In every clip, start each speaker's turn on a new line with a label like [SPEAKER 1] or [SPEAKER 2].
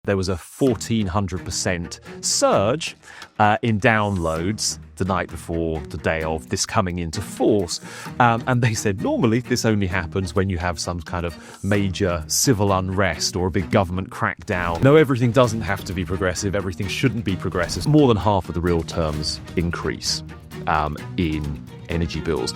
[SPEAKER 1] There was a 1,400% surge in downloads the night before the day of this coming into force. And they said normally this only happens when you have some kind of major civil unrest or a big government crackdown. No, everything doesn't have to be progressive. Everything shouldn't be progressive. More than half of the real terms increase in energy bills.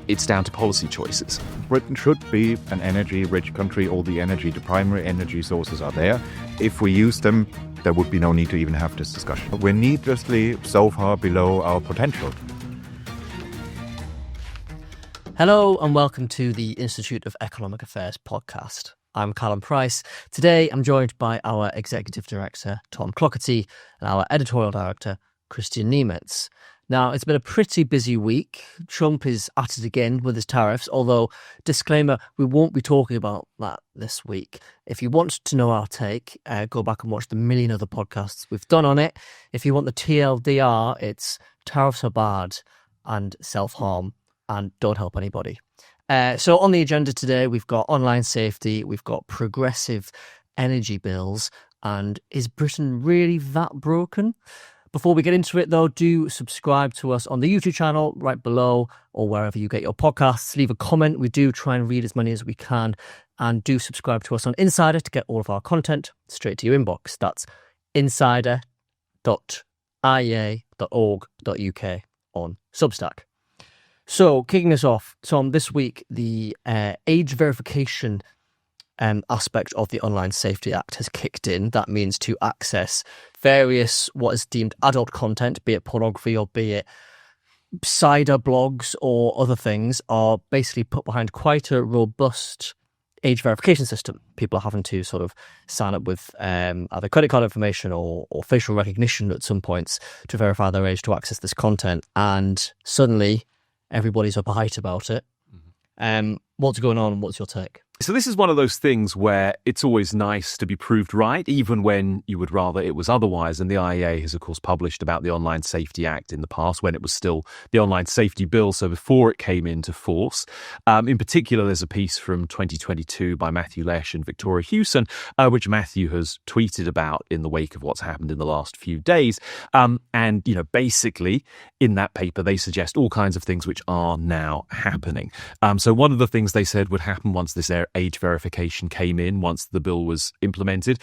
[SPEAKER 1] It's down to policy choices.
[SPEAKER 2] Britain should be an energy-rich country. All the primary energy sources are there. If we use them, there would be no need to even have this discussion. We're needlessly so far below our potential.
[SPEAKER 3] Hello and welcome to the Institute of Economic Affairs podcast. I'm Callum Price. Today I'm joined by our Executive Director, Tom Clougherty, and our Editorial Director, Clougherty and Niemietz. Now, it's been a pretty busy week. Trump is at it again with his tariffs, although, disclaimer, we won't be talking about that this week. If you want to know our take, go back and watch the million other podcasts we've done on it. If you want the TLDR, it's tariffs are bad and self-harm and don't help anybody. So on the agenda today, we've got online safety, we've got progressive energy bills, and is Britain really that broken? Before we get into it, though, do subscribe to us on the YouTube channel right below or wherever you get your podcasts. Leave a comment. We do try and read as many as we can. And do subscribe to us on Insider to get all of our content straight to your inbox. That's insider.iea.org.uk on Substack. So, kicking us off, Tom, this week, the age verification aspect of the Online Safety Act has kicked in. That means to access various what is deemed adult content, be it pornography or be it cider blogs or other things, are basically put behind quite a robust age verification system. People are having to sort of sign up with either credit card information or facial recognition at some points to verify their age to access this content. And suddenly everybody's up a height about it. What's going on? What's your take?
[SPEAKER 1] So this is one of those things where it's always nice to be proved right, even when you would rather it was otherwise. And the IEA has, of course, published about the Online Safety Act in the past when it was still the Online Safety Bill, so before it came into force. In particular, there's a piece from 2022 by Matthew Lesh and Victoria Hewson, which Matthew has tweeted about in the wake of what's happened in the last few days. And, you know, basically in that paper, they suggest all kinds of things which are now happening. So one of the things they said would happen once this age verification came in, once the bill was implemented,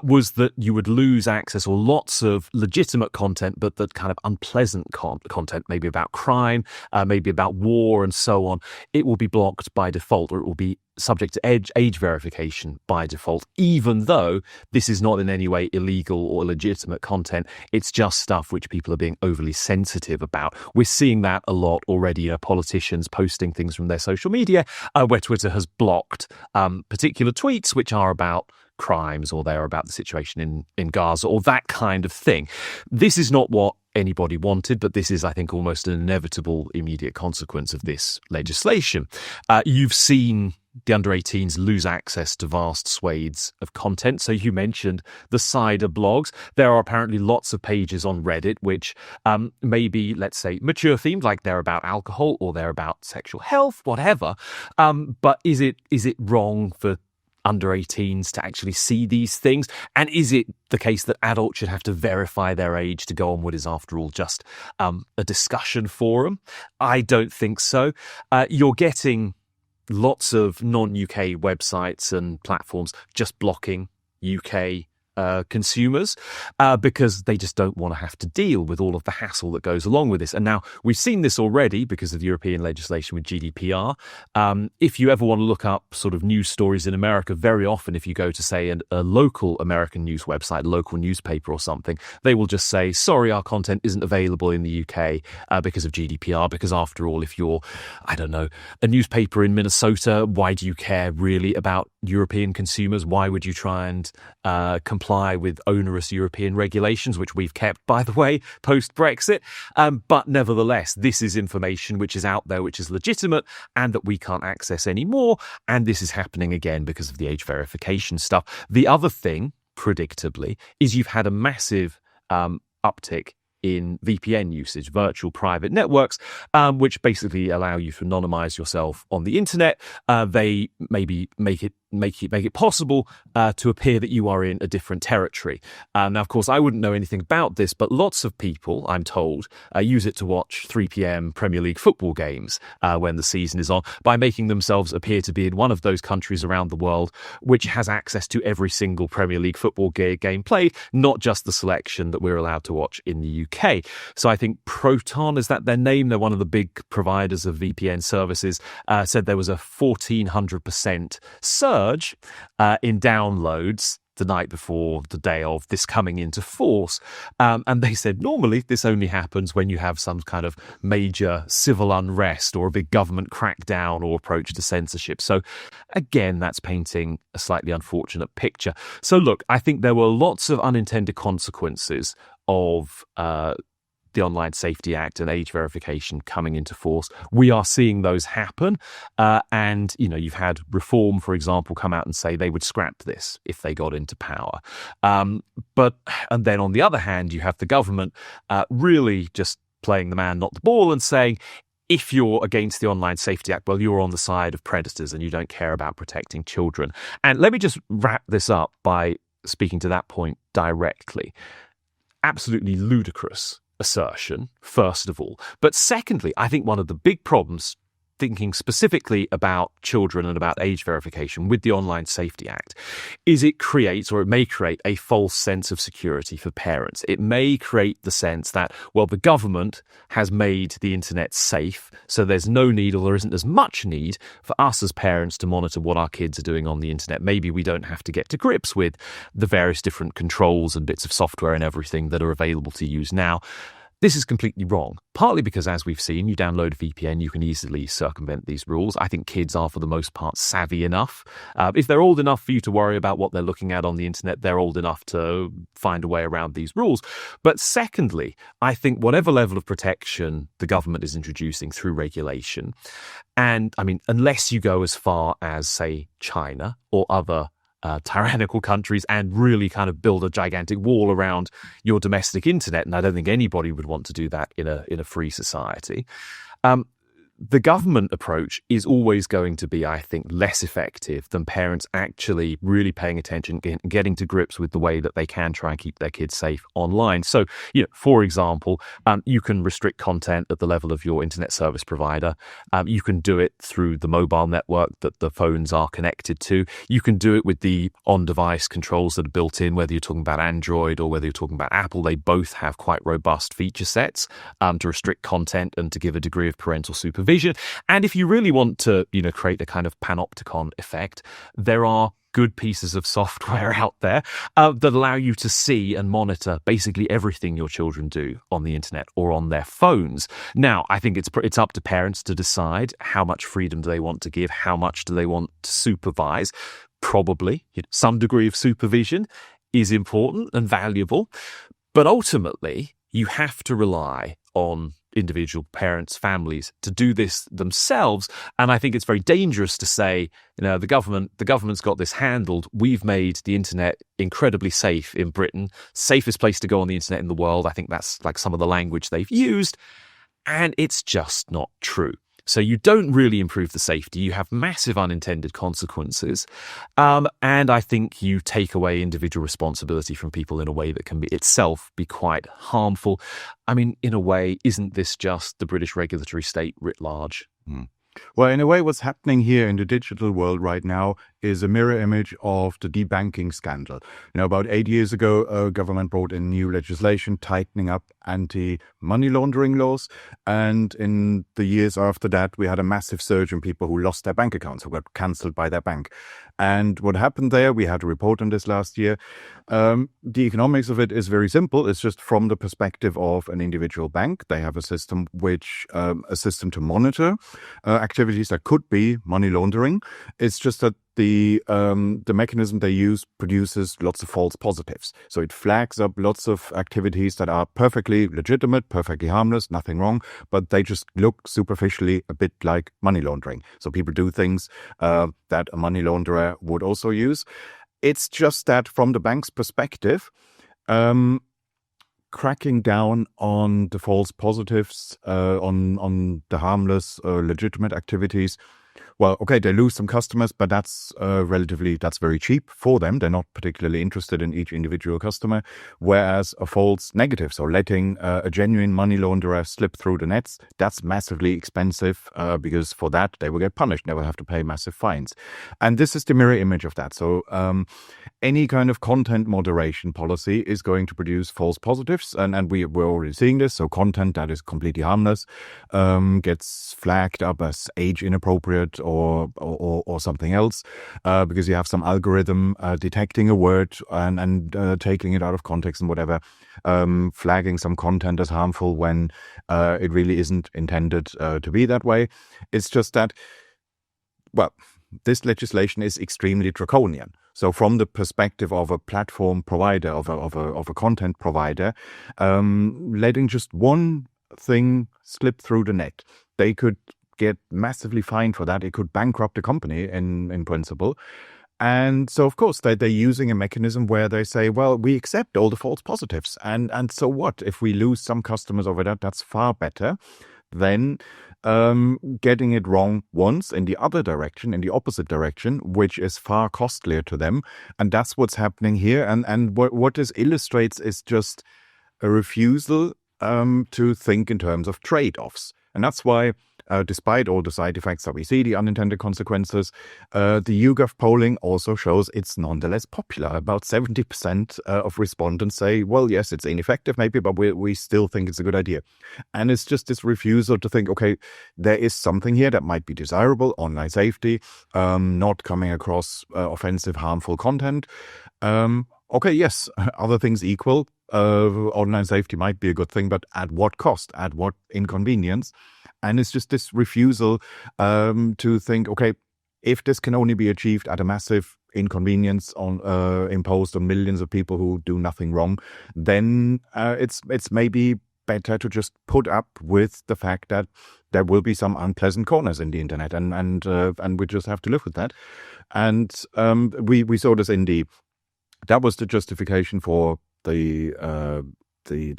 [SPEAKER 1] was that you would lose access or lots of legitimate content, but that kind of unpleasant content, maybe about crime, maybe about war and so on, it will be blocked by default, or it will be subject to age verification by default, even though this is not in any way illegal or illegitimate content. It's just stuff which people are being overly sensitive about. We're seeing that a lot already. Politicians posting things from their social media where Twitter has blocked particular tweets which are about crimes or they're about the situation in Gaza or that kind of thing. This is not what anybody wanted, but this is, I think, almost an inevitable immediate consequence of this legislation. You've seen the under-18s lose access to vast swathes of content. So you mentioned the cider blogs. There are apparently lots of pages on Reddit which may be, let's say, mature themed, like they're about alcohol or they're about sexual health, whatever. But is it wrong for under-18s to actually see these things? And is it the case that adults should have to verify their age to go on what is, after all, just a discussion forum? I don't think so. You're getting lots of non-UK websites and platforms just blocking UK consumers because they just don't want to have to deal with all of the hassle that goes along with this. And now we've seen this already because of the European legislation with GDPR. If you ever want to look up sort of news stories in America, very often if you go to, say, a local American news website, local newspaper or something, they will just say, sorry, our content isn't available in the UK because of GDPR, because after all, if you're, I don't know, a newspaper in Minnesota, why do you care really about European consumers? Why would you try and comply with onerous European regulations, which we've kept, by the way, post-Brexit? But nevertheless, this is information which is out there, which is legitimate and that we can't access anymore. And this is happening again because of the age verification stuff. The other thing, predictably, is you've had a massive uptick in VPN usage, virtual private networks, which basically allow you to anonymize yourself on the internet. They maybe make it make it possible to appear that you are in a different territory. Now, of course, I wouldn't know anything about this, but lots of people, I'm told, use it to watch 3 p.m. Premier League football games when the season is on by making themselves appear to be in one of those countries around the world which has access to every single Premier League football game played, not just the selection that we're allowed to watch in the UK. So I think Proton, is that their name? They're one of the big providers of VPN services, said there was a 1,400% surge in downloads the night before the day of this coming into force. And they said normally this only happens when you have some kind of major civil unrest or a big government crackdown or approach to censorship. So again, that's painting a slightly unfortunate picture. So look, I think there were lots of unintended consequences of the Online Safety Act and age verification coming into force. We are seeing those happen. And, you've had Reform, for example, come out and say they would scrap this if they got into power. And then on the other hand, you have the government really just playing the man, not the ball, and saying, if you're against the Online Safety Act, well, you're on the side of predators and you don't care about protecting children. And let me just wrap this up by speaking to that point directly. Absolutely ludicrous assertion, first of all. But secondly, I think one of the big problems, thinking specifically about children and about age verification with the Online Safety Act, is it may create a false sense of security for parents. It may create the sense that, well, the government has made the internet safe, so there's no need, or there isn't as much need for us as parents to monitor what our kids are doing on the internet. Maybe we don't have to get to grips with the various different controls and bits of software and everything that are available to use now. This is completely wrong, partly because, as we've seen, you download a VPN, you can easily circumvent these rules. I think kids are, for the most part, savvy enough. If they're old enough for you to worry about what they're looking at on the internet, they're old enough to find a way around these rules. But secondly, I think whatever level of protection the government is introducing through regulation, and I mean, unless you go as far as, say, China or other tyrannical countries and really kind of build a gigantic wall around your domestic internet, and I don't think anybody would want to do that in a free society. The government approach is always going to be, I think, less effective than parents actually really paying attention, getting to grips with the way that they can try and keep their kids safe online. So, for example, you can restrict content at the level of your internet service provider. You can do it through the mobile network that the phones are connected to. You can do it with the on-device controls that are built in, whether you're talking about Android or whether you're talking about Apple. They both have quite robust feature sets to restrict content and to give a degree of parental supervision. And if you really want to, create a kind of panopticon effect, there are good pieces of software out there that allow you to see and monitor basically everything your children do on the internet or on their phones. Now, I think it's up to parents to decide how much freedom do they want to give, how much do they want to supervise. Probably some degree of supervision is important and valuable, but ultimately you have to rely on individual parents, families to do this themselves. And I think it's very dangerous to say, the government's got this handled. We've made the internet incredibly safe in Britain, safest place to go on the internet in the world. I think that's like some of the language they've used. And it's just not true. So you don't really improve the safety. You have massive unintended consequences. And I think you take away individual responsibility from people in a way that can itself be quite harmful. I mean, in a way, isn't this just the British regulatory state writ large?
[SPEAKER 2] Well, in a way, what's happening here in the digital world right now is a mirror image of the debanking scandal. About 8 years ago, government brought in new legislation tightening up anti-money laundering laws. And in the years after that, we had a massive surge in people who lost their bank accounts, who got cancelled by their bank. And what happened there, we had a report on this last year. The economics of it is very simple. It's just from the perspective of an individual bank. They have a system a system to monitor activities that could be money laundering. It's just that the mechanism they use produces lots of false positives. So it flags up lots of activities that are perfectly legitimate, perfectly harmless, nothing wrong, but they just look superficially a bit like money laundering. So people do things that a money launderer would also use. It's just that from the bank's perspective, cracking down on the false positives, on the harmless, legitimate activities well, okay, they lose some customers, but that's very cheap for them. They're not particularly interested in each individual customer. Whereas a false negative, so letting a genuine money launderer slip through the nets, that's massively expensive because for that they will get punished. They will have to pay massive fines. And this is the mirror image of that. So any kind of content moderation policy is going to produce false positives. And we're already seeing this. So content that is completely harmless gets flagged up as age inappropriate or something else because you have some algorithm detecting a word and taking it out of context and whatever, flagging some content as harmful when it really isn't intended to be that way. It's just that, well, this legislation is extremely draconian. So from the perspective of a platform provider, of a content provider, letting just one thing slip through the net, they could get massively fined for that. It could bankrupt the company in principle. And so, of course, they're using a mechanism where they say, well, we accept all the false positives. And so what? If we lose some customers over that, that's far better than getting it wrong once in the other direction, in the opposite direction, which is far costlier to them. And that's what's happening here. And what this illustrates is just a refusal to think in terms of trade-offs. And that's why, despite all the side effects that we see, the unintended consequences, the YouGov polling also shows it's nonetheless popular. About 70% of respondents say, well, yes, it's ineffective maybe, but we still think it's a good idea. And it's just this refusal to think, okay, there is something here that might be desirable, online safety, not coming across offensive, harmful content. Okay, yes, other things equal, online safety might be a good thing, but at what cost, at what inconvenience? And it's just this refusal to think, okay, if this can only be achieved at a massive inconvenience imposed on millions of people who do nothing wrong, then it's maybe better to just put up with the fact that there will be some unpleasant corners in the internet, and we just have to live with that. And we saw this that was the justification for the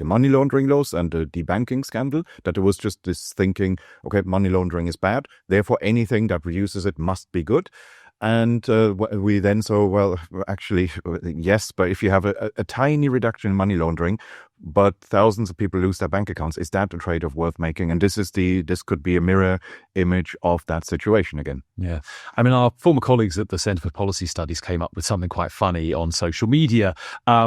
[SPEAKER 2] money laundering laws and the debanking scandal, that there was just this thinking, okay, money laundering is bad, therefore anything that reduces it must be good. And we then saw, well, actually, yes, but if you have a tiny reduction in money laundering, but thousands of people lose their bank accounts, is that a trade-off worth making? And this could be a mirror image of that situation again.
[SPEAKER 1] Yeah. I mean, our former colleagues at the Centre for Policy Studies came up with something quite funny on social media,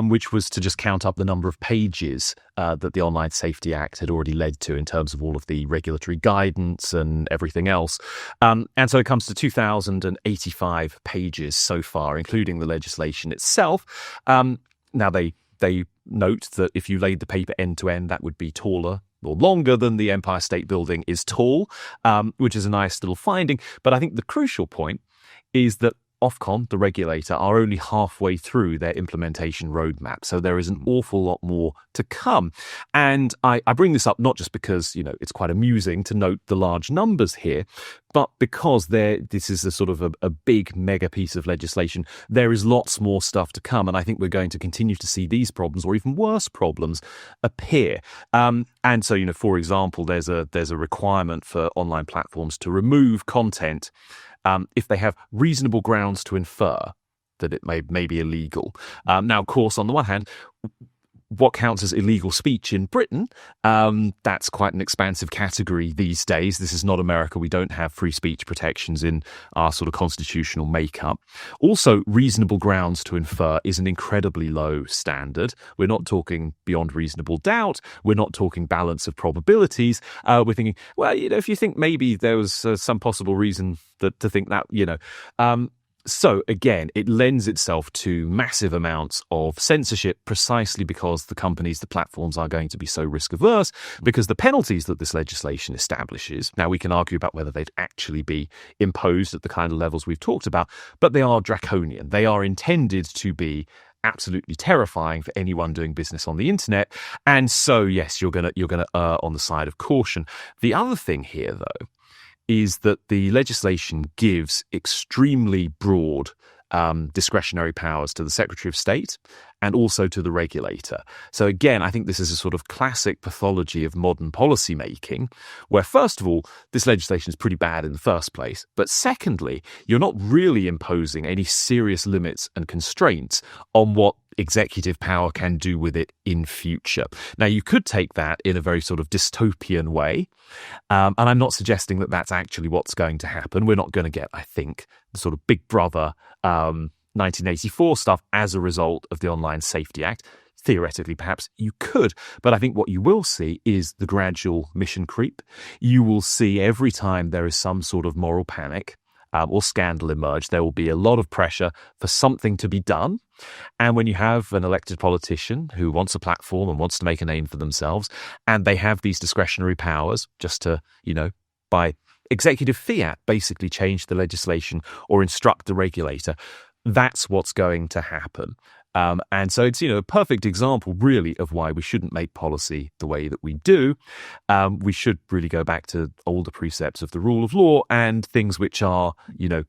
[SPEAKER 1] which was to just count up the number of pages that the Online Safety Act had already led to in terms of all of the regulatory guidance and everything else. And so it comes to 2,085 pages so far, including the legislation itself. Now, they note that if you laid the paper end to end, that would be taller or longer than the Empire State Building is tall, which is a nice little finding. But I think the crucial point is that Ofcom, the regulator, are only halfway through their implementation roadmap. So there is an awful lot more to come. And I bring this up not just because, it's quite amusing to note the large numbers here, but because this is a sort of a big mega piece of legislation. There is lots more stuff to come. And I think we're going to continue to see these problems or even worse problems appear. And so, for example, there's a requirement for online platforms to remove content if they have reasonable grounds to infer that it may be illegal. Now, of course, on the one hand, what counts as illegal speech in Britain, that's quite an expansive category these days. This is not America. We don't have free speech protections in our sort of constitutional makeup. Also, reasonable grounds to infer is an incredibly low standard. We're not talking beyond reasonable doubt. We're not talking balance of probabilities. We're thinking, well, if you think maybe there was some possible reason to think that, So again, it lends itself to massive amounts of censorship precisely because the companies, the platforms are going to be so risk averse, because the penalties that this legislation establishes, now we can argue about whether they'd actually be imposed at the kind of levels we've talked about, but they are draconian. They are intended to be absolutely terrifying for anyone doing business on the internet. And so, yes, you're going to err on the side of caution. The other thing here, though, is that the legislation gives extremely broad discretionary powers to the Secretary of State and also to the regulator. So again, I think this is a sort of classic pathology of modern policy making, where first of all, this legislation is pretty bad in the first place. But secondly, you're not really imposing any serious limits and constraints on what executive power can do with it in future. Now, you could take that in a very sort of dystopian way, and I'm not suggesting that that's actually what's going to happen. We're not going to get, I think, the sort of Big Brother 1984 stuff as a result of the Online Safety Act. Theoretically, perhaps you could, but I think what you will see is the gradual mission creep. You will see every time there is some sort of moral panic or scandal emerge, there will be a lot of pressure for something to be done. And when you have an elected politician who wants a platform and wants to make a name for themselves, and they have these discretionary powers just to, by executive fiat, basically change the legislation or instruct the regulator, that's what's going to happen. And so it's, a perfect example, really, of why we shouldn't make policy the way that we do. We should really go back to older precepts of the rule of law and things which are,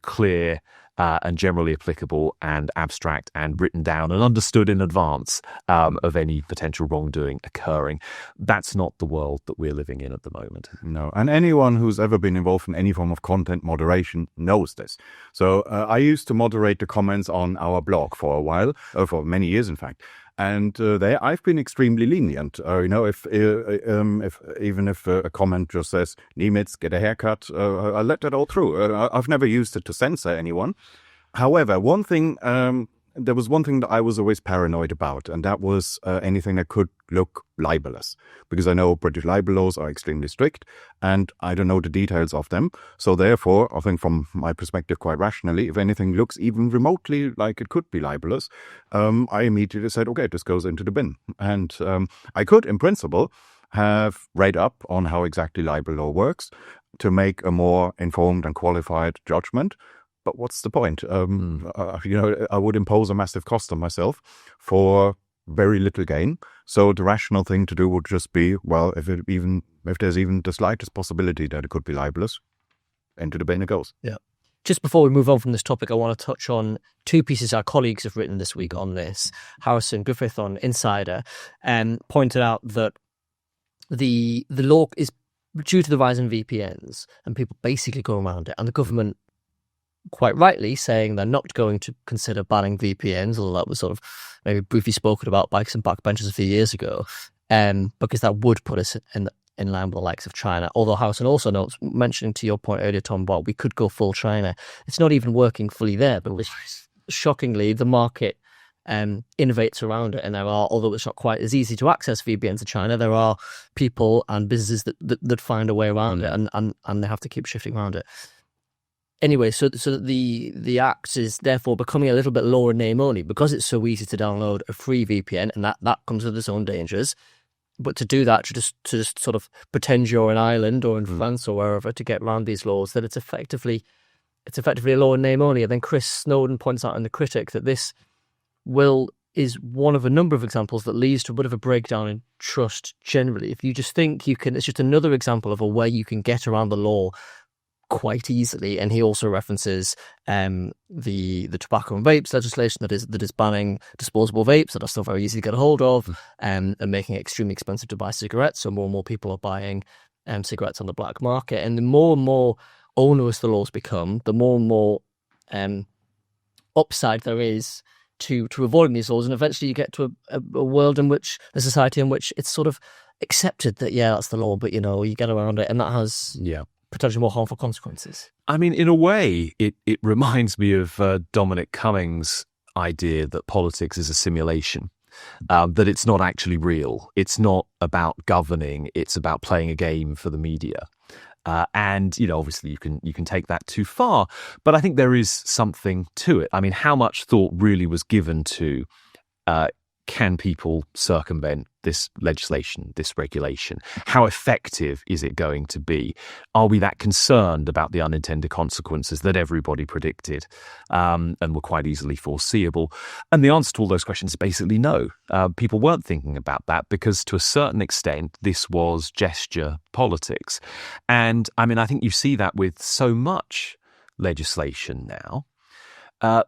[SPEAKER 1] clear and generally applicable and abstract and written down and understood in advance of any potential wrongdoing occurring. That's not the world that we're living in at the moment.
[SPEAKER 2] No, and anyone who's ever been involved in any form of content moderation knows this. So I used to moderate the comments on our blog for a while, for many years, in fact. And there, I've been extremely lenient. If a comment just says "Niemietz, get a haircut," I let that all through. I've never used it to censor anyone. However, there was one thing that I was always paranoid about, and that was anything that could look libelous, because I know British libel laws are extremely strict, and I don't know the details of them. So therefore, I think from my perspective, quite rationally, if anything looks even remotely like it could be libelous, I immediately said, okay, this goes into the bin. And I could, in principle, have read up on how exactly libel law works to make a more informed and qualified judgment. But what's the point? I would impose a massive cost on myself for very little gain. So the rational thing to do would just be, well, if there's even the slightest possibility that it could be libelous, into the bin it goes.
[SPEAKER 3] Yeah. Just before we move on from this topic, I want to touch on two pieces our colleagues have written this week on this. Harrison Griffith on Insider pointed out that the law is due to the rise in VPNs and people basically go around it, and the government quite rightly saying they're not going to consider banning VPNs, although that was sort of maybe briefly spoken about by some backbenchers a few years ago, because that would put us in line with the likes of China. Although Harrison also notes, mentioning to your point earlier, Tom, about we could go full China. It's not even working fully there, but shockingly, the market innovates around it, and there are, although it's not quite as easy to access VPNs in China, there are people and businesses that find a way around it, and they have to keep shifting around it. Anyway, so the act is therefore becoming a little bit law in name only, because it's so easy to download a free VPN, and that comes with its own dangers. But to do that, to just sort of pretend you're in Ireland or in France or wherever to get around these laws, that it's effectively a law in name only. And then Chris Snowden points out in The Critic that this is one of a number of examples that leads to a bit of a breakdown in trust generally. If you just think it's just another example of a way you can get around the law quite easily. And he also references the tobacco and vapes legislation that is banning disposable vapes that are still very easy to get a hold of, and making it extremely expensive to buy cigarettes. So more and more people are buying cigarettes on the black market. And the more and more onerous the laws become, the more and more upside there is to avoiding these laws. And eventually you get to a world in which, a society in which it's sort of accepted that, yeah, that's the law, but you get around it, and that has potentially more harmful consequences.
[SPEAKER 1] I mean, in a way, it reminds me of Dominic Cummings' idea that politics is a simulation, that it's not actually real. It's not about governing. It's about playing a game for the media. And, obviously you can take that too far, but I think there is something to it. I mean, how much thought really was given to can people circumvent this legislation, this regulation? How effective is it going to be? Are we that concerned about the unintended consequences that everybody predicted and were quite easily foreseeable? And the answer to all those questions is basically no. People weren't thinking about that because, to a certain extent, this was gesture politics. And I mean, I think you see that with so much legislation now.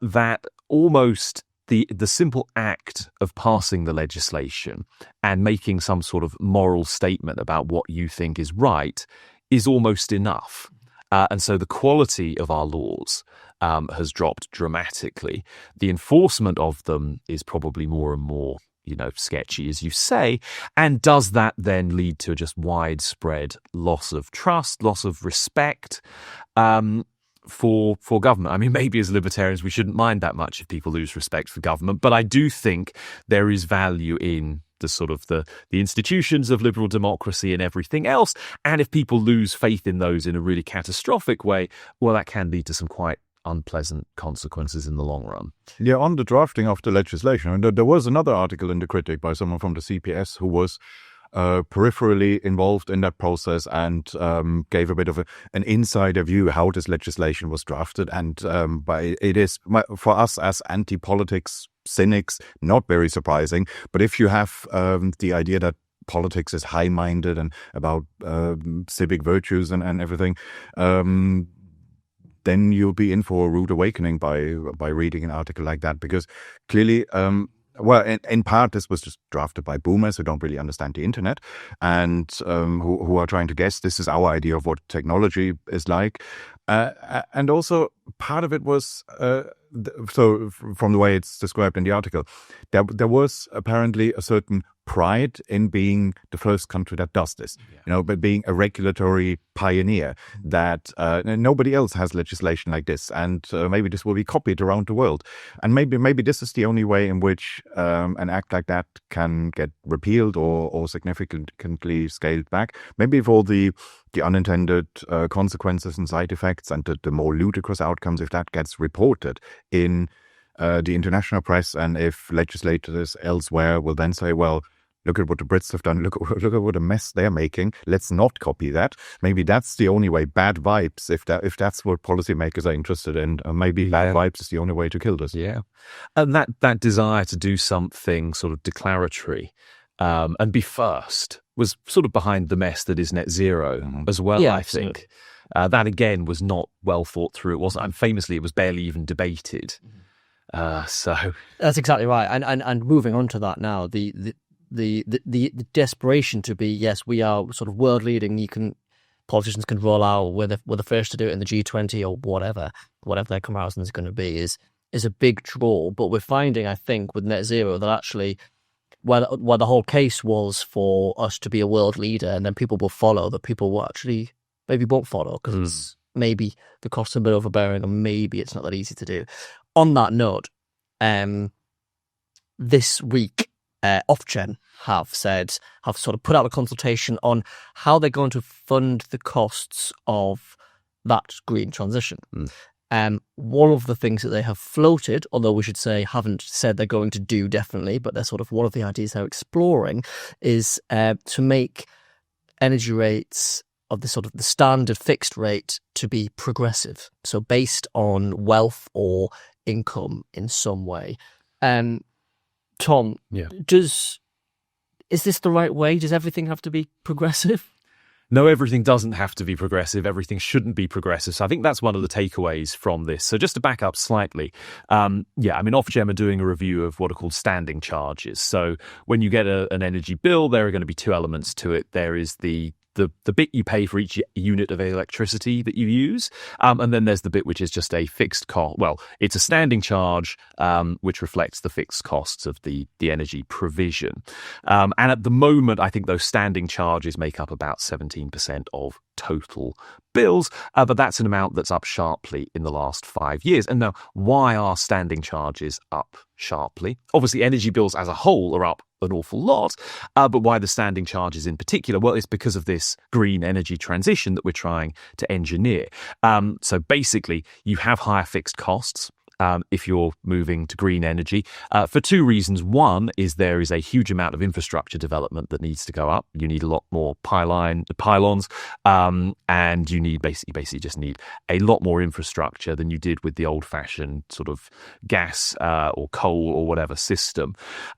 [SPEAKER 1] that almost the simple act of passing the legislation and making some sort of moral statement about what you think is right is almost enough. And so the quality of our laws has dropped dramatically. The enforcement of them is probably more and more, sketchy, as you say. And does that then lead to just widespread loss of trust, loss of respect for government? I mean, maybe as libertarians, we shouldn't mind that much if people lose respect for government. But I do think there is value in the sort of the institutions of liberal democracy and everything else. And if people lose faith in those in a really catastrophic way, well, that can lead to some quite unpleasant consequences in the long run.
[SPEAKER 2] Yeah, on the drafting of the legislation, and there was another article in The Critic by someone from the CPS who was peripherally involved in that process and gave a bit of an insider view how this legislation was drafted. And it is, for us as anti-politics cynics, not very surprising. But if you have the idea that politics is high-minded and about civic virtues and everything, then you'll be in for a rude awakening by reading an article like that, because clearly, in part, this was just drafted by boomers who don't really understand the internet and who are trying to guess this is our idea of what technology is like. And also, part of it was, so from the way it's described in the article, there was apparently a certain pride in being the first country that does this, but being a regulatory pioneer, that nobody else has legislation like this, and maybe this will be copied around the world. And maybe this is the only way in which an act like that can get repealed or significantly scaled back. Maybe for the unintended consequences and side effects and the more ludicrous outcomes, if that gets reported in the international press, and if legislators elsewhere will then say, well, look at what the Brits have done, look at what a mess they're making, let's not copy that. Maybe that's the only way. Bad vibes, if that's what policymakers are interested in, maybe bad vibes is the only way to kill this.
[SPEAKER 1] Yeah. And that desire to do something sort of declaratory and be first was sort of behind the mess that is net zero as well, I think. That, again, was not well thought through. It wasn't, and famously, it was barely even debated. So
[SPEAKER 3] that's exactly right. And moving on to that now, the desperation to be, yes, we are sort of world leading. Politicians can roll out, we're the first to do it in the G20 or whatever their comparison is going to be, is a big draw. But we're finding, I think, with net zero that actually, while the whole case was for us to be a world leader and then people will follow, that people will actually maybe won't follow because maybe the costs are a bit overbearing and maybe it's not that easy to do. On that note, this week, Ofgem have sort of put out a consultation on how they're going to fund the costs of that green transition. One of the things that they have floated, although we should say haven't said they're going to do definitely, but they're sort of one of the ideas they're exploring, is to make energy rates of the sort of the standard fixed rate to be progressive, so based on wealth or income in some way. Tom, is this the right way? Does everything have to be progressive?
[SPEAKER 1] No, everything doesn't have to be progressive. Everything shouldn't be progressive. So I think that's one of the takeaways from this. So just to back up slightly, Ofgem are doing a review of what are called standing charges. So when you get an energy bill, there are going to be two elements to it. There is the bit you pay for each unit of electricity that you use. And then there's the bit which is just a fixed cost. Well, it's a standing charge which reflects the fixed costs of the energy provision. And at the moment, I think those standing charges make up about 17% of total bills, but that's an amount that's up sharply in the last 5 years. And now, why are standing charges up sharply? Obviously, energy bills as a whole are up an awful lot, but why the standing charges in particular? Well, it's because of this green energy transition that we're trying to engineer. So basically, you have higher fixed costs if you're moving to green energy for two reasons. One is there is a huge amount of infrastructure development that needs to go up. You need a lot more pylons, and you need basically just need a lot more infrastructure than you did with the old-fashioned sort of gas or coal or whatever system.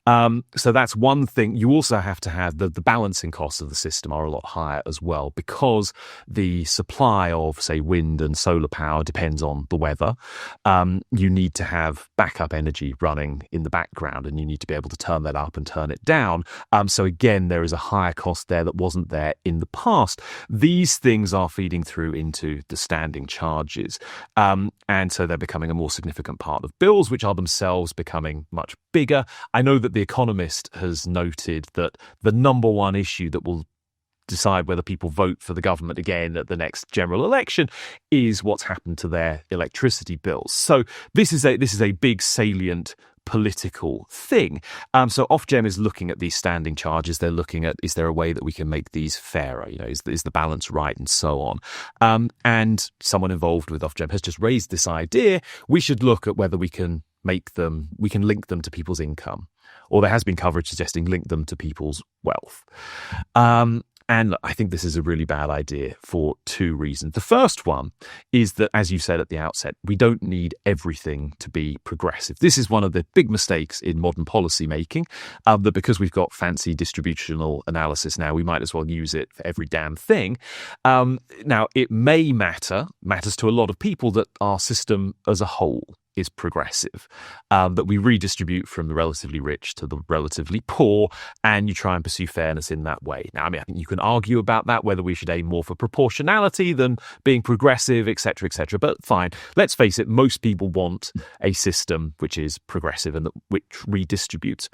[SPEAKER 1] So that's one thing. You also have to have the balancing costs of the system are a lot higher as well, because the supply of, say, wind and solar power depends on the weather. You you need to have backup energy running in the background, and you need to be able to turn that up and turn it down. So again, there is a higher cost there that wasn't there in the past. These things are feeding through into the standing charges. And so they're becoming a more significant part of bills, which are themselves becoming much bigger. I know that The Economist has noted that the number one issue that will decide whether people vote for the government again at the next general election is what's happened to their electricity bills. So this is a big salient political thing. So Ofgem is looking at these standing charges. They're looking at, is there a way that we can make these fairer? Is the balance right, and so on. And someone involved with Ofgem has just raised this idea. We should look at whether we can link them to people's income, or there has been coverage suggesting link them to people's wealth. And I think this is a really bad idea for two reasons. The first one is that, as you said at the outset, we don't need everything to be progressive. This is one of the big mistakes in modern policy making, that because we've got fancy distributional analysis now, we might as well use it for every damn thing. Now, it matters to a lot of people that our system as a whole is progressive, that we redistribute from the relatively rich to the relatively poor, and you try and pursue fairness in that way. Now, I think you can argue about that, whether we should aim more for proportionality than being progressive, etc., but fine. Let's face it, most people want a system which is progressive and which redistributes.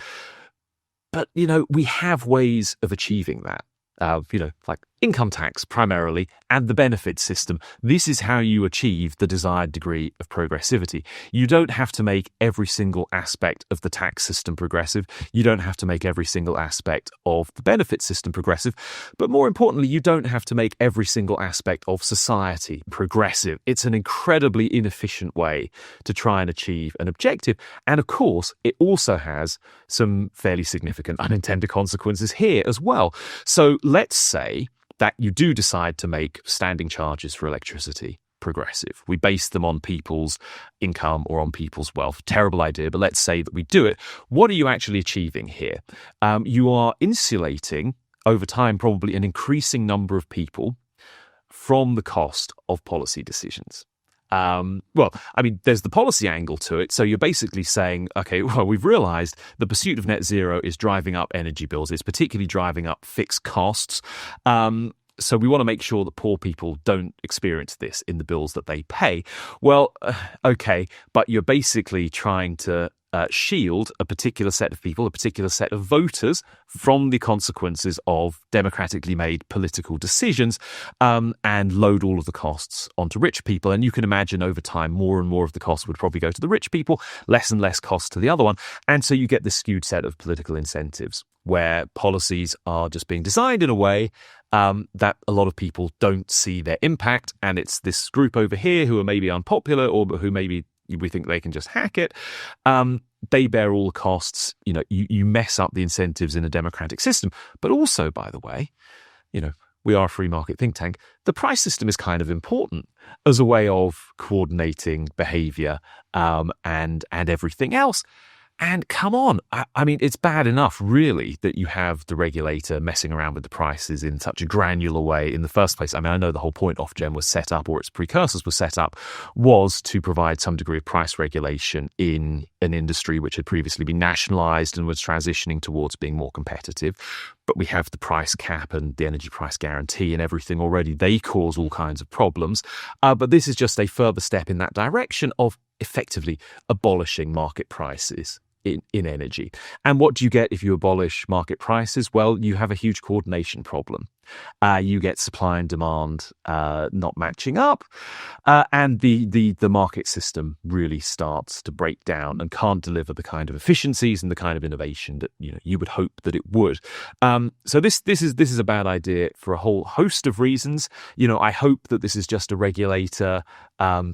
[SPEAKER 1] But, we have ways of achieving that. Like income tax primarily, and the benefits system. This is how you achieve the desired degree of progressivity. You don't have to make every single aspect of the tax system progressive. You don't have to make every single aspect of the benefits system progressive. But more importantly, you don't have to make every single aspect of society progressive. It's an incredibly inefficient way to try and achieve an objective. And of course, it also has some fairly significant unintended consequences here as well. So let's say that you do decide to make standing charges for electricity progressive. We base them on people's income or on people's wealth. Terrible idea, but let's say that we do it. What are you actually achieving here? You are insulating, over time, probably an increasing number of people from the cost of policy decisions. There's the policy angle to it. So you're basically saying, okay, well, we've realized the pursuit of net zero is driving up energy bills. It's particularly driving up fixed costs. So we want to make sure that poor people don't experience this in the bills that they pay. Well, okay, but you're basically trying to shield a particular set of people, a particular set of voters from the consequences of democratically made political decisions, and load all of the costs onto rich people. And you can imagine over time, more and more of the costs would probably go to the rich people, less and less costs to the other one. And so you get this skewed set of political incentives where policies are just being designed in a way that a lot of people don't see their impact. And it's this group over here who are maybe unpopular, or who maybe we think they can just hack it. They bear all the costs. You mess up the incentives in a democratic system. But also, by the way, we are a free market think tank. The price system is kind of important as a way of coordinating behavior and everything else. And come on, it's bad enough, really, that you have the regulator messing around with the prices in such a granular way in the first place. I know the whole point Ofgem was set up, or its precursors were set up, was to provide some degree of price regulation in an industry which had previously been nationalised and was transitioning towards being more competitive. But we have the price cap and the energy price guarantee and everything already. They cause all kinds of problems. But this is just a further step in that direction of effectively abolishing market prices in energy. And what do you get if you abolish market prices? Well, you have a huge coordination problem. You get supply and demand not matching up, and the market system really starts to break down and can't deliver the kind of efficiencies and the kind of innovation that you would hope that it would. So this is a bad idea for a whole host of reasons. I hope that this is just a regulator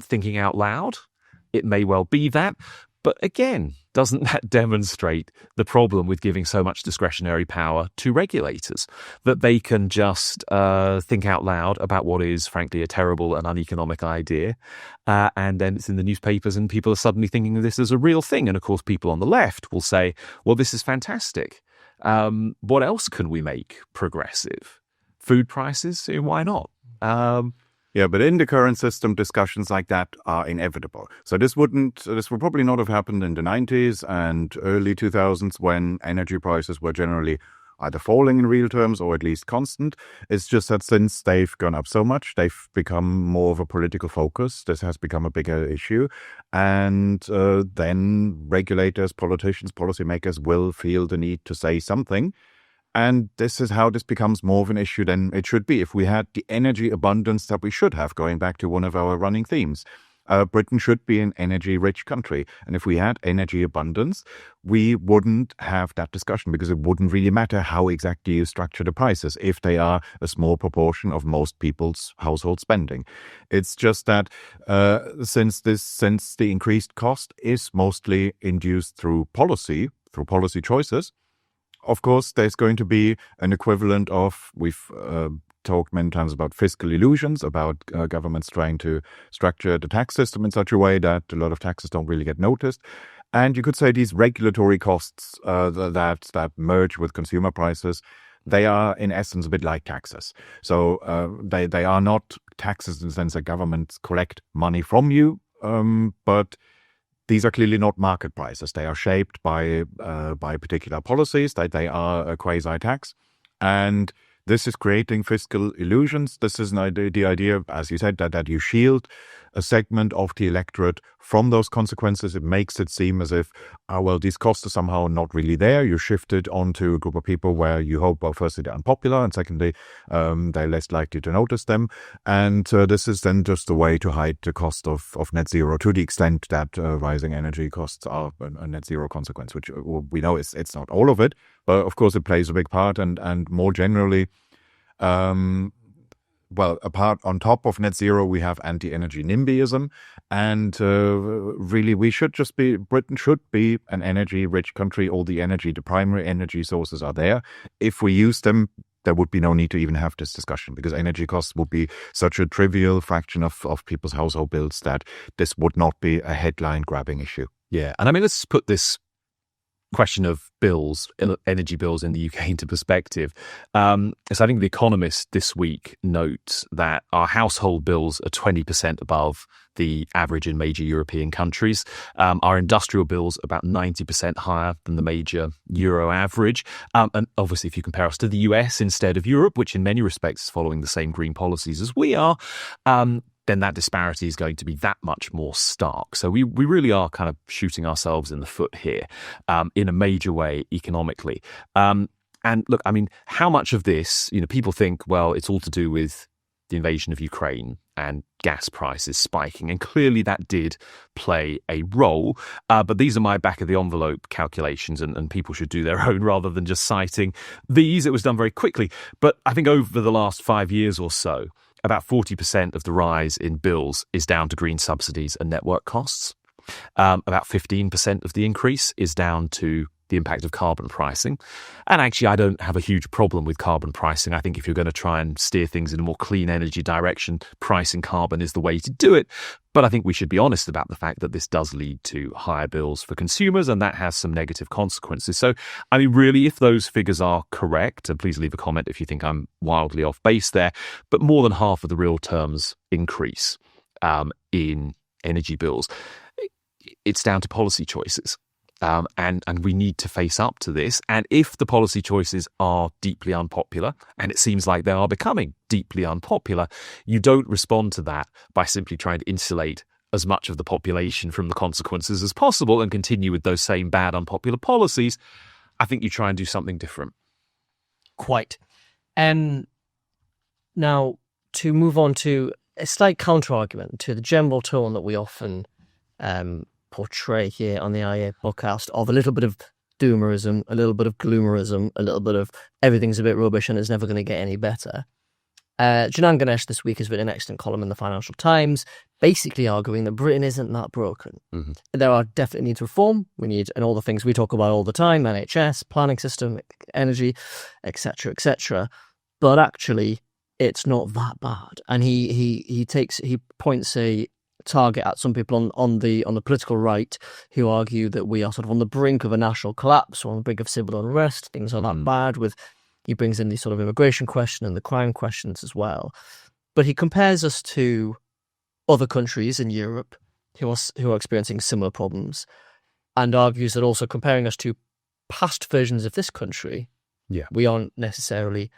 [SPEAKER 1] thinking out loud. It may well be that. But again, doesn't that demonstrate the problem with giving so much discretionary power to regulators, that they can just think out loud about what is, frankly, a terrible and uneconomic idea, and then it's in the newspapers and people are suddenly thinking of this as a real thing. And of course, people on the left will say, well, this is fantastic. What else can we make progressive? Food prices? Why not?
[SPEAKER 2] Yeah, but in the current system, discussions like that are inevitable. So this would probably not have happened in the 90s and early 2000s when energy prices were generally either falling in real terms or at least constant. It's just that since they've gone up so much, they've become more of a political focus. This has become a bigger issue. And then regulators, politicians, policymakers will feel the need to say something. And this is how this becomes more of an issue than it should be. If we had the energy abundance that we should have, going back to one of our running themes, Britain should be an energy-rich country. And if we had energy abundance, we wouldn't have that discussion because it wouldn't really matter how exactly you structure the prices if they are a small proportion of most people's household spending. It's just that since the increased cost is mostly induced through policy choices, of course, there's going to be an equivalent of, we've talked many times about fiscal illusions, about governments trying to structure the tax system in such a way that a lot of taxes don't really get noticed. And you could say these regulatory costs that merge with consumer prices, they are in essence a bit like taxes. So they are not taxes in the sense that governments collect money from you, but these are clearly not market prices. They are shaped by particular policies. They are a quasi-tax. And this is creating fiscal illusions. This is the idea, as you said, that you shield a segment of the electorate from those consequences. It makes it seem as if, these costs are somehow not really there. You shift it onto a group of people where you hope, firstly, they're unpopular, and secondly, they're less likely to notice them. And this is then just a way to hide the cost of net zero to the extent that rising energy costs are a net zero consequence, which we know it's not all of it, but of course it plays a big part. And more generally, apart on top of net zero, we have anti-energy NIMBYism, and really Britain should be an energy-rich country. All the primary energy sources are there. If we use them, there would be no need to even have this discussion because energy costs would be such a trivial fraction of people's household bills that this would not be a headline-grabbing issue.
[SPEAKER 1] Yeah, and I mean, let's put this question of energy bills in the UK into perspective. So I think The Economist this week notes that our household bills are 20% above the average in major European countries. Our industrial bills are about 90% higher than the major Euro average. And obviously, if you compare us to the US instead of Europe, which in many respects is following the same green policies as we are, then that disparity is going to be that much more stark. So we really are kind of shooting ourselves in the foot here in a major way economically. And look, I mean, how much of this, people think, well, it's all to do with the invasion of Ukraine and gas prices spiking. And clearly that did play a role. But these are my back of the envelope calculations and people should do their own rather than just citing these. It was done very quickly. But I think over the last 5 years or so, about 40% of the rise in bills is down to green subsidies and network costs. About 15% of the increase is down to the impact of carbon pricing. And actually, I don't have a huge problem with carbon pricing. I think if you're going to try and steer things in a more clean energy direction, pricing carbon is the way to do it. But I think we should be honest about the fact that this does lead to higher bills for consumers, and that has some negative consequences. So, I mean, really, if those figures are correct, and please leave a comment if you think I'm wildly off base there, but more than half of the real terms increase in energy bills, it's down to policy choices. And we need to face up to this. And if the policy choices are deeply unpopular, and it seems like they are becoming deeply unpopular, you don't respond to that by simply trying to insulate as much of the population from the consequences as possible and continue with those same bad, unpopular policies. I think you try and do something different.
[SPEAKER 3] Quite. Now, to move on to a slight counter-argument to the general tone that we often portray here on the IEA podcast of a little bit of doomerism, a little bit of gloomerism, a little bit of everything's a bit rubbish and it's never going to get any better. Janan Ganesh this week has written an excellent column in the Financial Times, basically arguing that Britain isn't that broken. Mm-hmm. There are definitely needs reform. We need, and all the things we talk about all the time, NHS, planning system, energy, etc., etc. But actually, it's not that bad. And he points a target at some people on the political right who argue that we are sort of on the brink of a national collapse or on the brink of civil unrest. Things are that bad. He brings in the sort of immigration question and the crime questions as well. But he compares us to other countries in Europe who are experiencing similar problems, and argues that also comparing us to past versions of this country, we aren't necessarily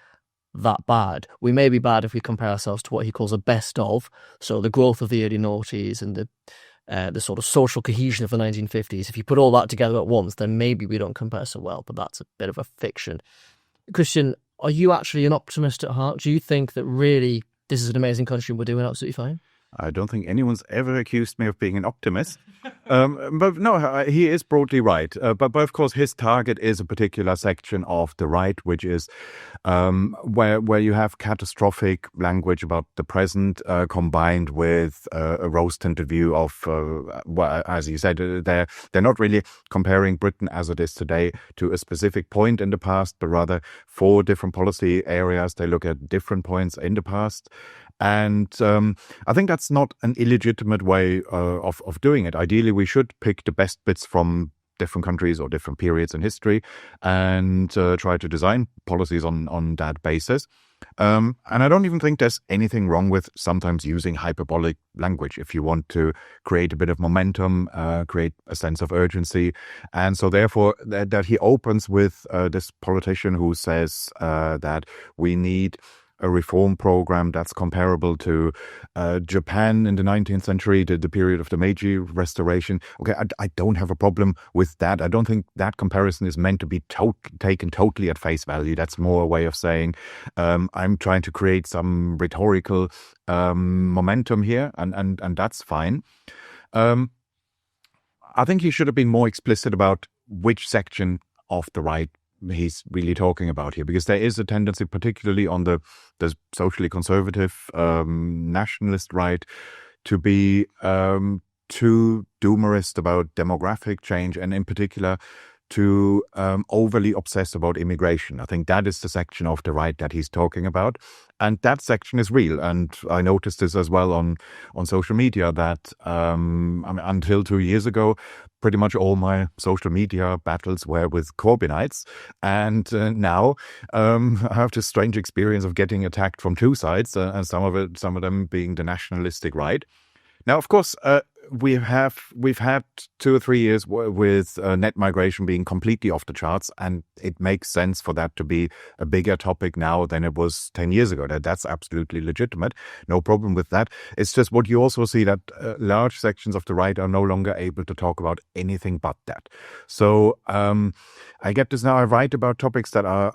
[SPEAKER 3] that bad. We may be bad if we compare ourselves to what he calls a best of, so the growth of the early noughties and the sort of social cohesion of the 1950s. If you put all that together at once, then maybe we don't compare so well, but that's a bit of a fiction. Christian, are you actually an optimist at heart? Do you think that really this is an amazing country and we're doing absolutely fine?
[SPEAKER 2] I don't think anyone's ever accused me of being an optimist. But no, he is broadly right. But of course, his target is a particular section of the right, which is where you have catastrophic language about the present combined with a rose-tinted view of, well, as you said, they're not really comparing Britain as it is today to a specific point in the past, but rather 4 different policy areas. They look at different points in the past. And I think that's not an illegitimate way of doing it. Ideally, we should pick the best bits from different countries or different periods in history and try to design policies on that basis. And I don't even think there's anything wrong with sometimes using hyperbolic language if you want to create a bit of momentum, create a sense of urgency. And so therefore that he opens with this politician who says that we need a reform program that's comparable to Japan in the 19th century, the period of the Meiji Restoration. Okay, I don't have a problem with that. I don't think that comparison is meant to be taken totally at face value. That's more a way of saying I'm trying to create some rhetorical momentum here, and that's fine. I think he should have been more explicit about which section of the right he's really talking about here, because there is a tendency, particularly on the socially conservative nationalist right, to be too doomerist about demographic change, and in particular to overly obsess about immigration. I think that is the section of the right that he's talking about. And that section is real. And I noticed this as well on social media that until 2 years ago, pretty much all my social media battles were with Corbynites. And now I have this strange experience of getting attacked from 2 sides, and some of them being the nationalistic right. Now, of course, we've had 2 or 3 years with net migration being completely off the charts, and it makes sense for that to be a bigger topic now than it was 10 years ago. That's absolutely legitimate. No problem with that. It's just what you also see that large sections of the right are no longer able to talk about anything but that. So I get this now. I write about topics that are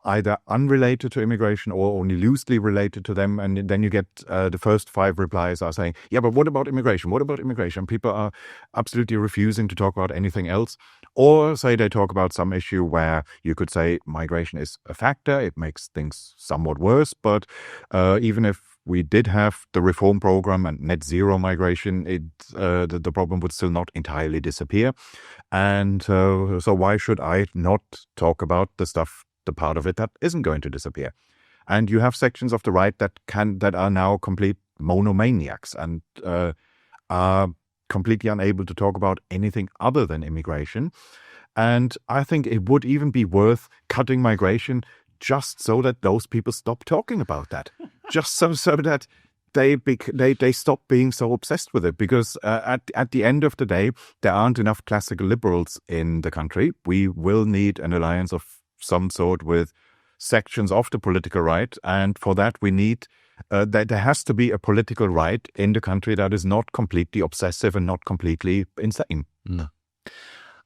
[SPEAKER 2] either unrelated to immigration or only loosely related to them. And then you get the first 5 replies are saying, yeah, but what about immigration? What about immigration? People are absolutely refusing to talk about anything else. Or say they talk about some issue where you could say migration is a factor. It makes things somewhat worse. But even if we did have the reform program and net zero migration, the problem would still not entirely disappear. And so why should I not talk about the part of it that isn't going to disappear? And you have sections of the right that are now complete monomaniacs and are completely unable to talk about anything other than immigration. And I think it would even be worth cutting migration just so that those people stop talking about that, just so that they stop being so obsessed with it. Because at the end of the day, there aren't enough classical liberals in the country. We will need an alliance of some sort with sections of the political right, and for that we need that there has to be a political right in the country that is not completely obsessive and not completely insane.
[SPEAKER 1] No.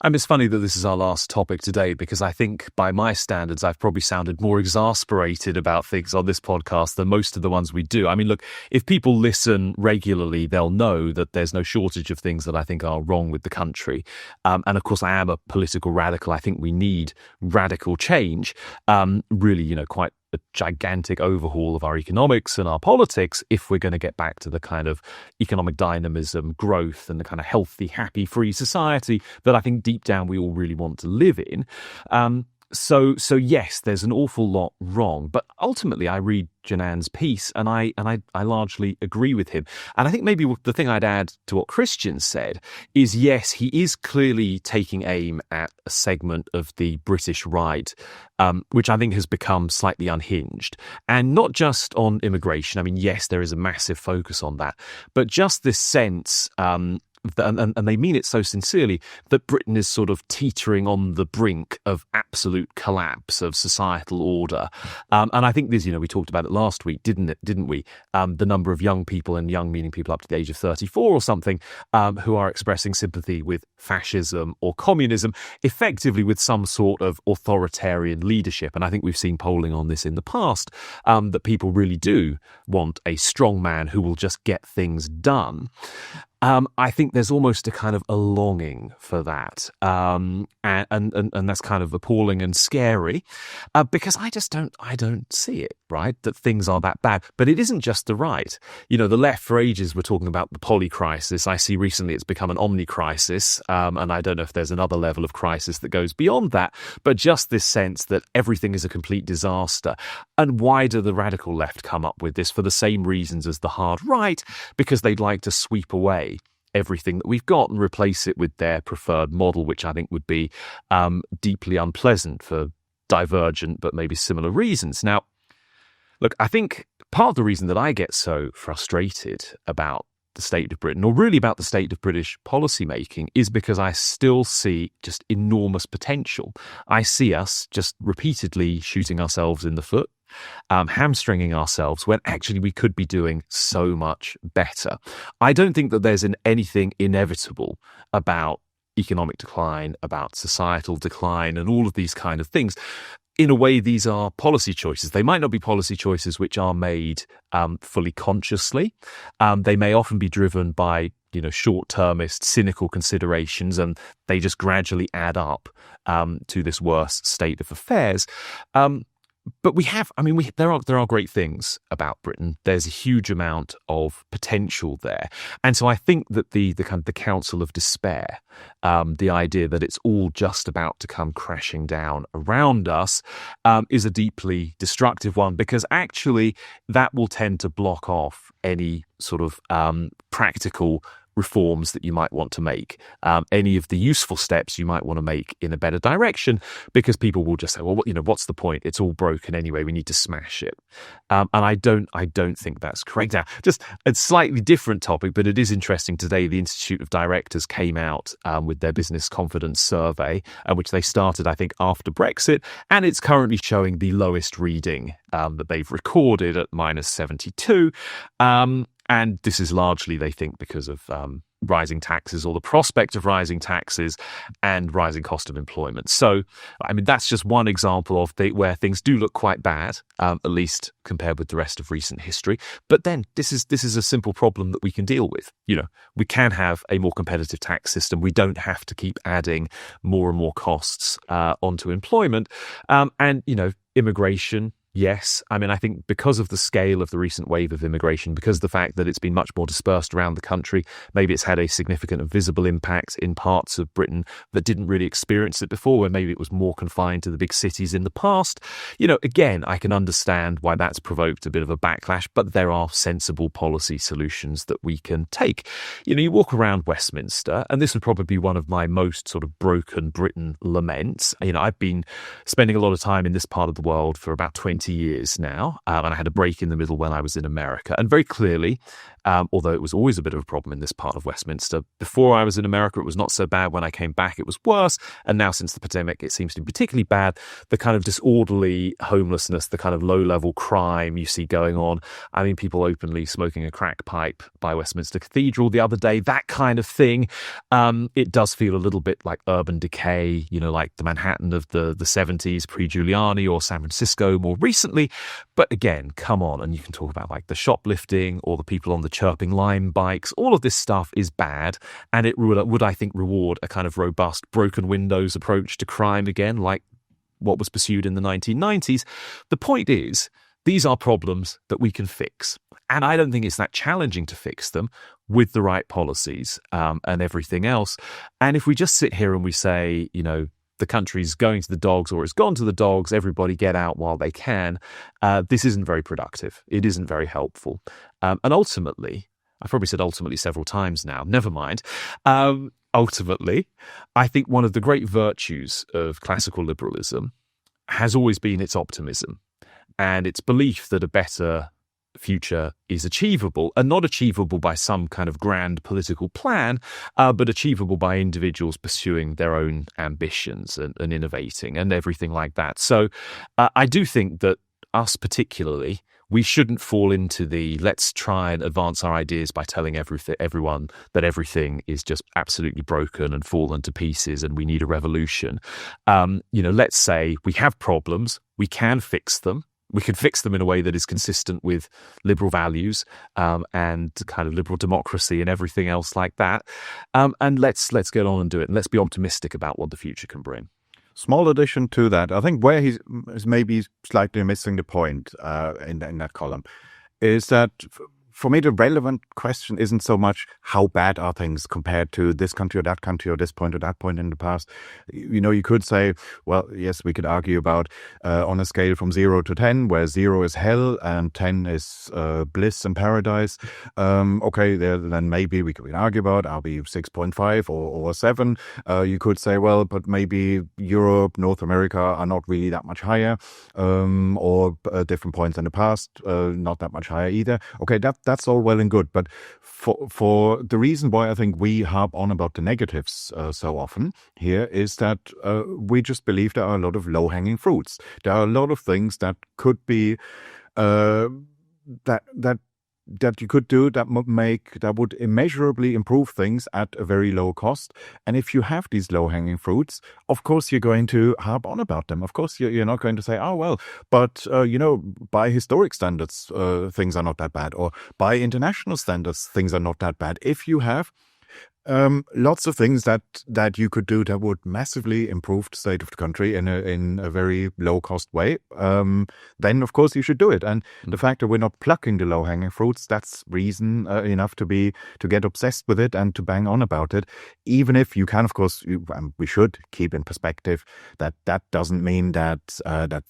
[SPEAKER 1] And it's funny that this is our last topic today, because I think by my standards, I've probably sounded more exasperated about things on this podcast than most of the ones we do. I mean, look, if people listen regularly, they'll know that there's no shortage of things that I think are wrong with the country. And of course, I am a political radical. I think we need radical change, really, quite a gigantic overhaul of our economics and our politics if we're going to get back to the kind of economic dynamism, growth, and the kind of healthy, happy, free society that I think deep down we all really want to live in. So yes, there's an awful lot wrong, but ultimately I read Janan's piece and I largely agree with him. And I think maybe the thing I'd add to what Christian said is, yes, he is clearly taking aim at a segment of the British right, which I think has become slightly unhinged. And not just on immigration. I mean, yes, there is a massive focus on that, but just this sense, and they mean it so sincerely, that Britain is sort of teetering on the brink of absolute collapse of societal order. And I think this, we talked about it last week, didn't we? The number of young people, and young meaning people up to the age of 34 or something, who are expressing sympathy with fascism or communism, effectively with some sort of authoritarian leadership. And I think we've seen polling on this in the past, that people really do want a strong man who will just get things done. I think there's almost a kind of a longing for that, and that's kind of appalling and scary, because I don't see it, right, that things are that bad. But it isn't just the right. The left for ages were talking about the poly crisis. I see recently it's become an omni crisis, and I don't know if there's another level of crisis that goes beyond that. But just this sense that everything is a complete disaster. And why do the radical left come up with this? For the same reasons as the hard right, because they'd like to sweep away everything that we've got and replace it with their preferred model, which I think would be deeply unpleasant for divergent but maybe similar reasons. Now, look, I think part of the reason that I get so frustrated about the state of Britain, or really about the state of British policymaking, is because I still see just enormous potential. I see us just repeatedly shooting ourselves in the foot, hamstringing ourselves, when actually we could be doing so much better. I don't think that there's anything inevitable about economic decline, about societal decline, and all of these kind of things. In a way, these are policy choices. They might not be policy choices which are made fully consciously. They may often be driven by short-termist, cynical considerations, and they just gradually add up to this worse state of affairs. But there are great things about Britain. There's a huge amount of potential there. And so I think that the kind of the counsel of despair, the idea that it's all just about to come crashing down around us, is a deeply destructive one, because actually that will tend to block off any sort of practical reforms that you might want to make, any of the useful steps you might want to make in a better direction, because people will just say, well, what's the point? It's all broken anyway. We need to smash it. And I don't think that's correct. Now, just a slightly different topic, but it is interesting. Today, the Institute of Directors came out with their business confidence survey, which they started, I think, after Brexit, and it's currently showing the lowest reading that they've recorded at -72. And this is largely, they think, because of rising taxes, or the prospect of rising taxes, and rising cost of employment. So, that's just one example of where things do look quite bad, at least compared with the rest of recent history. But then this is a simple problem that we can deal with. We can have a more competitive tax system. We don't have to keep adding more and more costs onto employment. And immigration. Yes. I think because of the scale of the recent wave of immigration, because of the fact that it's been much more dispersed around the country, maybe it's had a significant and visible impact in parts of Britain that didn't really experience it before, where maybe it was more confined to the big cities in the past. Again, I can understand why that's provoked a bit of a backlash, but there are sensible policy solutions that we can take. You walk around Westminster, and this would probably be one of my most sort of broken Britain laments. I've been spending a lot of time in this part of the world for about 20 years now, and I had a break in the middle when I was in America. And very clearly, although it was always a bit of a problem in this part of Westminster, before I was in America, it was not so bad. When I came back, it was worse. And now, since the pandemic, it seems to be particularly bad. The kind of disorderly homelessness, the kind of low-level crime you see going on. People openly smoking a crack pipe by Westminster Cathedral the other day, that kind of thing. It does feel a little bit like urban decay, like the Manhattan of the 70s, pre-Giuliani, or San Francisco more recently. But again, come on, and you can talk about like the shoplifting or the people on the chirping lime bikes. All of this stuff is bad, and it would, I think, reward a kind of robust broken windows approach to crime again, like what was pursued in the 1990s. The point is, these are problems that we can fix. And I don't think it's that challenging to fix them with the right policies and everything else. And if we just sit here and we say, the country's going to the dogs or it's gone to the dogs, everybody get out while they can. This isn't very productive. It isn't very helpful. And ultimately, I've probably said ultimately several times now, never mind. Ultimately, I think one of the great virtues of classical liberalism has always been its optimism and its belief that a better future is achievable, and not achievable by some kind of grand political plan, but achievable by individuals pursuing their own ambitions and innovating and everything like that. So I do think that us particularly, we shouldn't fall into the let's try and advance our ideas by telling everyone that everything is just absolutely broken and fallen to pieces and we need a revolution. Let's say we have problems, we can fix them. We can fix them in a way that is consistent with liberal values and kind of liberal democracy and everything else like that. And let's get on and do it. And let's be optimistic about what the future can bring.
[SPEAKER 2] Small addition to that, I think where he's maybe slightly missing the point in that column is that for me, the relevant question isn't so much how bad are things compared to this country or this point or that point in the past. You could say, well, yes, we could argue about on a scale from 0 to 10, where 0 is hell and 10 is bliss and paradise. Then maybe we could argue about, are we 6.5 or 7? You could say, well, but maybe Europe, North America are not really that much higher, or different points in the past, not that much higher either. Okay, that's all well and good, but for the reason why I think we harp on about the negatives so often here is that we just believe there are a lot of low-hanging fruits. There are a lot of things that could be that you could do that would immeasurably improve things at a very low cost. And if you have these low-hanging fruits, of course you're going to harp on about them. Of course you're not going to say, oh well, but by historic standards things are not that bad, or by international standards things are not that bad. If you have lots of things that you could do that would massively improve the state of the country in a very low cost way, then of course you should do it. And the fact that we're not plucking the low hanging fruits, that's reason enough to get obsessed with it and to bang on about it. Even if you can, of course, we should keep in perspective that doesn't mean that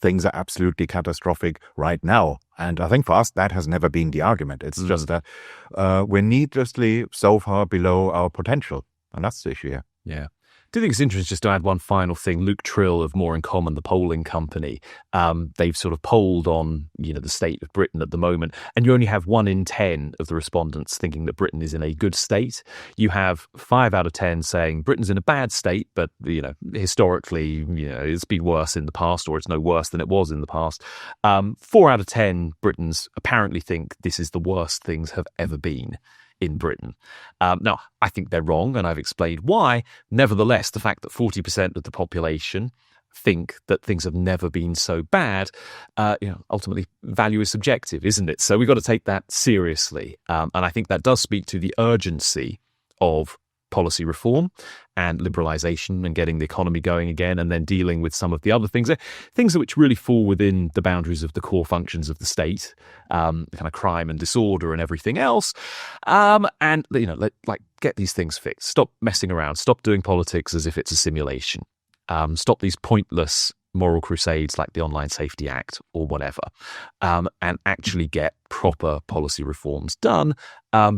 [SPEAKER 2] things are absolutely catastrophic right now. And I think for us, that has never been the argument. It's just that we're needlessly so far below our potential. And that's the issue here.
[SPEAKER 1] Yeah. I do think it's interesting just to add one final thing. Luke Trill of More in Common, the polling company, they've sort of polled on, the state of Britain at the moment, and you only have 1 in 10 of the respondents thinking that Britain is in a good state. You have 5 out of 10 saying Britain's in a bad state, but, historically, it's been worse in the past, or it's no worse than it was in the past. 4 out of 10 Britons apparently think this is the worst things have ever been in Britain. Now, I think they're wrong, and I've explained why. Nevertheless, the fact that 40% of the population think that things have never been so bad, ultimately value is subjective, isn't it? So we've got to take that seriously. And I think that does speak to the urgency of policy reform and liberalisation and getting the economy going again, and then dealing with some of the other things which really fall within the boundaries of the core functions of the state, kind of crime and disorder and everything else. Get these things fixed. Stop messing around. Stop doing politics as if it's a simulation. Stop these pointless moral crusades like the Online Safety Act or whatever, and actually get proper policy reforms done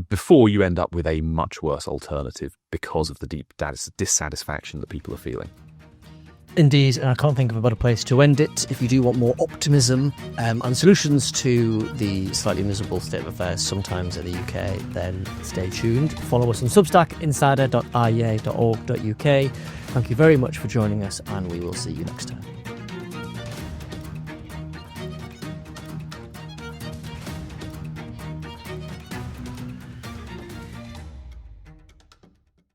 [SPEAKER 1] before you end up with a much worse alternative because of the deep dissatisfaction that people are feeling.
[SPEAKER 3] Indeed, and I can't think of a better place to end it. If you do want more optimism and solutions to the slightly miserable state of affairs sometimes in the UK, then stay tuned. Follow us on Substack, insider.iea.org.uk. Thank you very much for joining us, and we will see you next time.